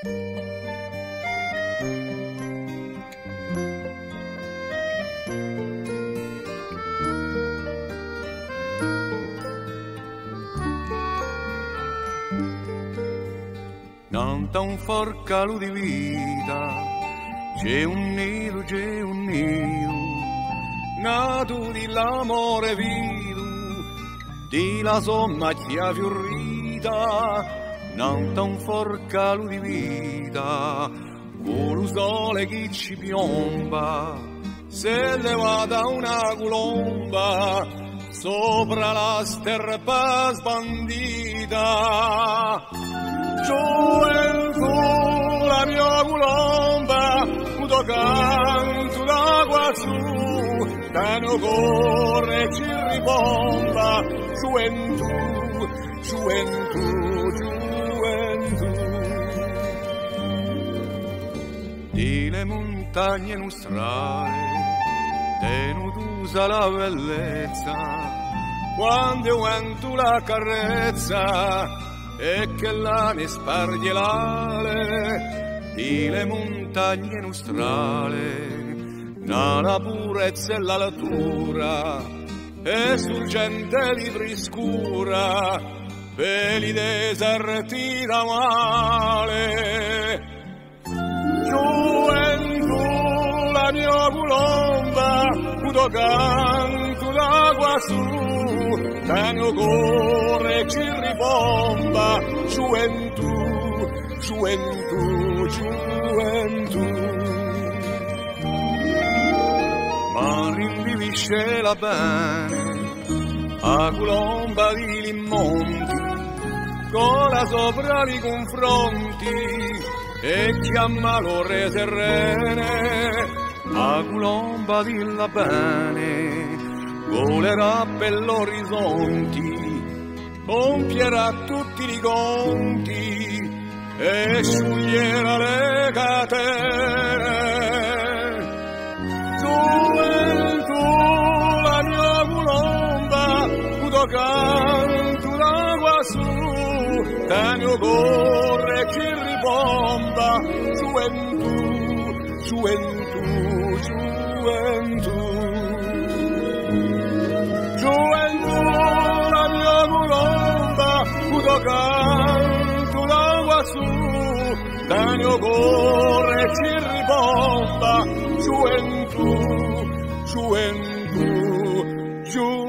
Canta un forcalo di vita, c'è un nido, nato di l'amore vivo, di la sommacchia fiorita, canta un forcalo di vita, con lo sole che ci piomba, se levata una colomba, sopra la sterpa sbandita. Gioventù, la mia colomba, puto canto da quassù, tanto corre e ci ribomba. Gioventù, gioventù, gioventù. Di le montagne nostrale, tenuta la bellezza, quando vento la carezza, e che la ne sparge l'ale di le montagne nostrale, nella purezza e l'altura, e sorgente di friscura, per i deserti da male. Gioventù, la mia colomba, puto canto da quassù, tanto corre e ci ribomba. Gioventù, gioventù, gioventù. Ma rinvivisce la bene a colomba di Limmonti, con la sopra li confronti, e chiama l'ore serene a colomba di la bene, volerà per l'orizzonti, compierà tutti i conti e scioglierà le catene. Gioventù, la mia colomba, puto canto da quassù, tanto corre e ci ribomba. Gioventù, gioventù, gioventù. Gioventù, la mia colomba, puto canto da quassù, tanto corre e ci ribomba. Gioventù, gioventù, gioventù.